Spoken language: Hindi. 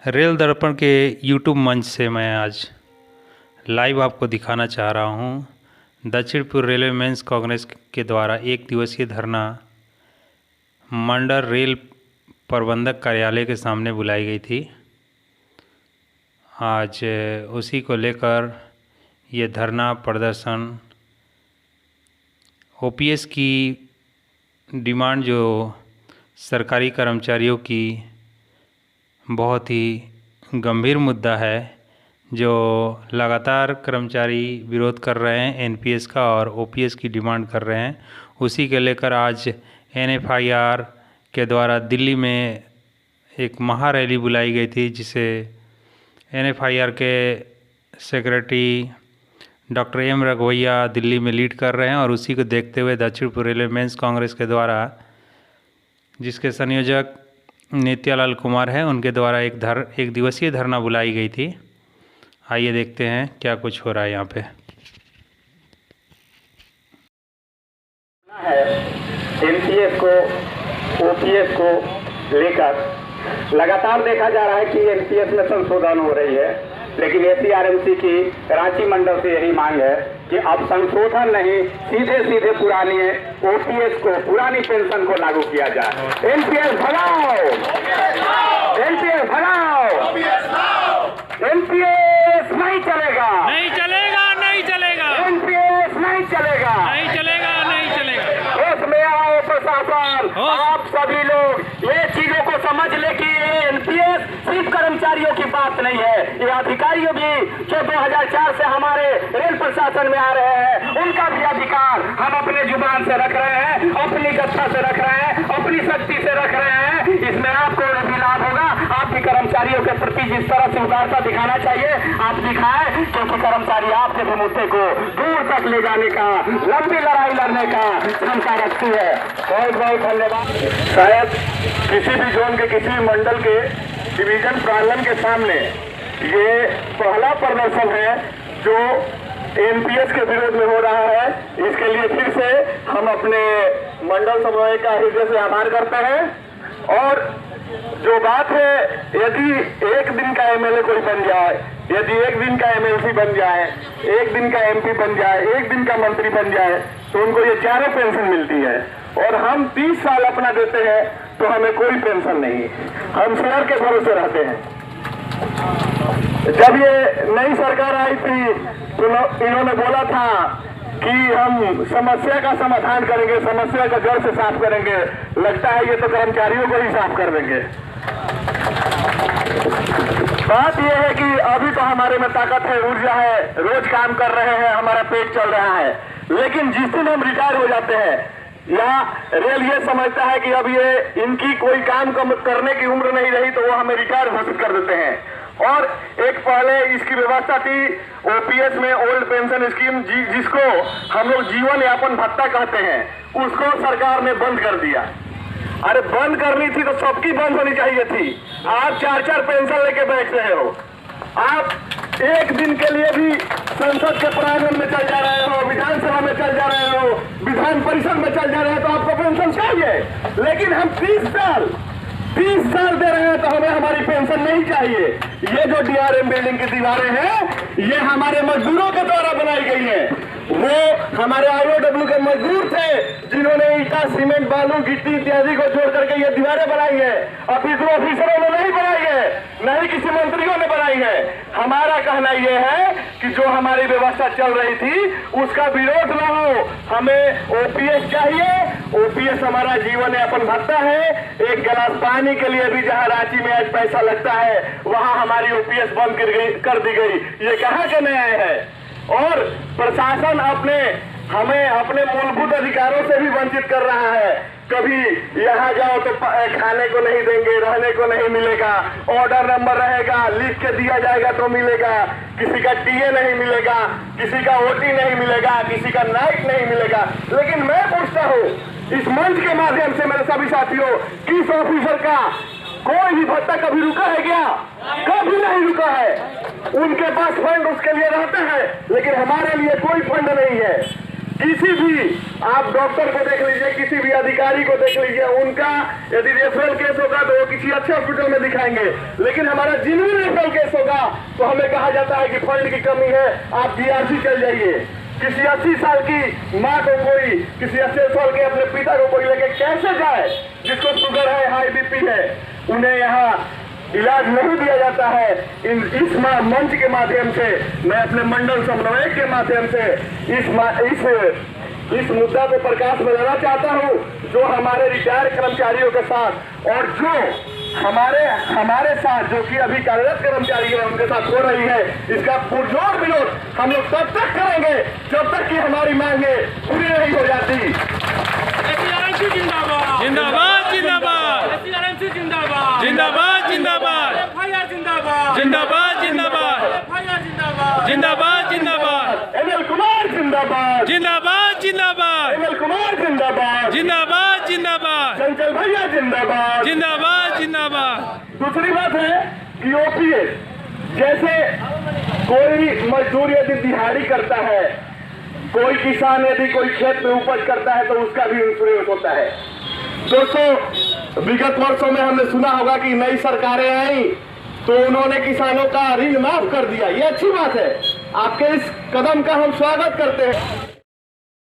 रेल दर्पण के यूट्यूब मंच से मैं आज लाइव आपको दिखाना चाह रहा हूँ। दक्षिण पूर्व रेलवे मेंस कांग्रेस के द्वारा एक दिवसीय धरना मंडल रेल प्रबंधक कार्यालय के सामने बुलाई गई थी। आज उसी को लेकर ये धरना प्रदर्शन ओपीएस की डिमांड जो सरकारी कर्मचारियों की बहुत ही गंभीर मुद्दा है, जो लगातार कर्मचारी विरोध कर रहे हैं एनपीएस का और ओपीएस की डिमांड कर रहे हैं। उसी के लेकर आज एनएफआईआर के द्वारा दिल्ली में एक महा रैली बुलाई गई थी, जिसे एनएफआईआर के secretary doctor M Raghuvaiah Delhi में लीड कर रहे हैं। और उसी को देखते हुए दक्षिण पूर्व रेलवे मेंस कांग्रेस के द्वारा, जिसके संयोजक नित्यालाल कुमार हैं, उनके द्वारा एक दिवसीय धरना बुलाई गई थी। आइए देखते हैं क्या कुछ हो रहा है यहाँ पे। एनपीएस को ओपीएस को लेकर लगातार देखा जा रहा है कि एनपीएस में संशोधन हो रही है, लेकिन एसीआरएमसी की रांची मंडल से यही मांग है कि अब संशोधन नहीं, सीधे पुरानी ओपीएस को, पुरानी पेंशन को लागू किया जाए। एनपीएस भगाओ, एनपीएस भगाओ, एनपीएस नहीं चलेगा, नहीं चलेगा, नहीं चलेगा, एनपीएस नहीं चलेगा, नहीं चलेगा, नहीं चलेगा। उसमें आओ प्रशासन, आप सभी लोग ये चीजों को समझ ले कि ये एनपीएस सिर्फ कर्मचारियों की बात नहीं है, ये अधिकारियों भी जो 2004 से हमारे रेल प्रशासन में आ रहे हैं, उनका भी अधिकार हम अपने जुबान से रख रहे हैं, अपनी गत्ता से रख रहे हैं, अपनी शक्ति से रख रहे हैं। इसमें आपको भी लाभ होगा। आप भी कर्मचारियों के प्रति जिस तरह से उदारता दिखाना चाहिए आप दिखाएं, क्योंकि कर्मचारी आपके भी मुद्दे को दूर तक ले जाने का, लंबी लड़ाई लड़ने का क्षमता रखती है। बहुत बहुत धन्यवाद। शायद किसी भी जोन के, किसी भी मंडल के डिवीजन प्रांगण के सामने ये पहला प्रदर्शन है जो एनपीएस के विरोध में हो रहा है। इसके लिए फिर से हम अपने मंडल समूह का हृदय से आभार करते हैं। और जो बात है, यदि एक दिन का एमएलए कोई बन जाए, यदि एक दिन का एमएलसी बन जाए, एक दिन का एमपी बन जाए, एक दिन का मंत्री बन जाए, तो उनको ये चारों पेंशन मिलती है। और हम 30 साल अपना देते हैं तो हमें कोई पेंशन नहीं, हम शेयर के भरोसे रहते हैं। जब ये नई सरकार आई थी तो इन्होंने बोला था कि हम समस्या का समाधान करेंगे, समस्या का जड़ से साफ करेंगे। लगता है ये तो कर्मचारियों को ही साफ कर देंगे। बात यह है कि अभी तो हमारे में ताकत है, ऊर्जा है, रोज काम कर रहे हैं, हमारा पेट चल रहा है। लेकिन जिस दिन हम रिटायर हो जाते हैं या रेल ये समझता है कि अब ये इनकी कोई काम करने की उम्र नहीं रही, तो वो हमें रिटायर घोषित कर देते हैं। और एक पहले इसकी व्यवस्था थी ओपीएस में, ओल्ड पेंशन स्कीम, जिसको हम लोग जीवन यापन भत्ता कहते हैं, उसको सरकार ने बंद कर दिया। अरे बंद करनी थी तो सबकी बंद होनी चाहिए थी। आप 4 पेंशन लेके बैठ रहे हो, आप एक दिन के लिए भी संसद के प्रांगण में चल जा रहे हो, विधानसभा में चल जा रहे हो, विधान परिषद में चल जा रहे हो, तो आपको पेंशन चाहिए। लेकिन हम 30 साल दे रहे हैं तो हमें हमारी पेंशन नहीं चाहिए। ये जो डीआरएम बिल्डिंग की दीवारें हैं, ये हमारे मजदूरों के द्वारा बनाई गई है। वो हमारे आईओडब्ल्यू के मजदूर थे जिन्होंने ईटा, सीमेंट, बालू, गिट्टी इत्यादि को जोड़ करके ये दीवारें बनाई है। ऑफिसरों ने नहीं बनाई है, न ही किसी मंत्रियों ने बनाई है। हमारा कहना यह है कि जो हमारी व्यवस्था चल रही थी उसका विरोध न हो, हमें ओपीएस चाहिए। ओपीएस हमारा जीवन यापन भत्ता है। एक गिलास पानी के लिए भी जहां रांची में आज पैसा लगता है, वहां हमारी ओपीएस बंद कर दी गई। ये कहां के न्याय है? और प्रशासन हमें अपने मूलभूत अधिकारों से भी वंचित कर रहा है। कभी यहाँ जाओ तो खाने को नहीं देंगे, रहने को नहीं मिलेगा, ऑर्डर नंबर रहेगा, लिख के दिया जाएगा तो मिलेगा, किसी का टीए नहीं मिलेगा, किसी का ओटी नहीं मिलेगा, किसी का नाइट नहीं मिलेगा। लेकिन मैं पूछता हूँ इस मंच के माध्यम से मेरे सभी साथियों, किस ऑफिसर का कोई भी भत्ता कभी रुका है क्या? कभी नहीं रुका है। उनके पास फंड उसके लिए रहते हैं, लेकिन हमारे लिए कोई फंड नहीं है। किसी भी आप डॉक्टर को देख लीजिए, किसी भी अधिकारी को देख लीजिए, उनका यदि रेफरल केस होगा तो वो किसी अच्छे हॉस्पिटल में दिखाएंगे, लेकिन हमारा जिन्हें रेफरल केस होगा तो हमें कहा जाता है कि फंड की कमी है, आप DRC चल जाइए। किसी 80 साल की माँ को कोई, किसी 80 साल के अपने पिता को कोई लेके कैसे जाए, जिसको शुगर है, हाई BP है, उन्हें यहाँ इलाज नहीं दिया जाता है। इस मंच के माध्यम से मैं अपने मंडल समन्वयक के माध्यम से इस मुद्दा को प्रकाश में लाना चाहता हूं, जो हमारे रिटायर्ड कर्मचारियों के साथ और जो हमारे साथ जो कि अभी कार्यरत कर्मचारी है उनके साथ हो रही है, इसका पुरजोर विरोध हम लोग तब तक करेंगे जब तक कि हमारी मांगे पूरी नहीं हो जाती। जिंदाबाद जिंदाबाद जिंदाबाद जिंदाबाद जिंदाबाद जिंदाबाद जिंदाबाद जिंदाबाद जिंदाबाद जिंदाबाद जिंदाबाद ML कुमार जिंदाबाद, जिंदाबाद जिंदाबाद ML कुमार जिंदाबाद, जिंदाबाद जिंदाबाद चंचल भैया जिंदाबाद। जिंदाबाद जिंदाबाद। दूसरी बात है कि OPS जैसे कोई मजदूर यदि दिहाड़ी करता है, कोई किसान यदि कोई खेत में उपज करता है तो उसका भी इंश्योरेंस होता है। दोस्तों, विगत वर्षों में हमने सुना होगा कि नई सरकारें आई तो उन्होंने किसानों का ऋण माफ कर दिया, ये अच्छी बात है, आपके इस कदम का हम स्वागत करते हैं।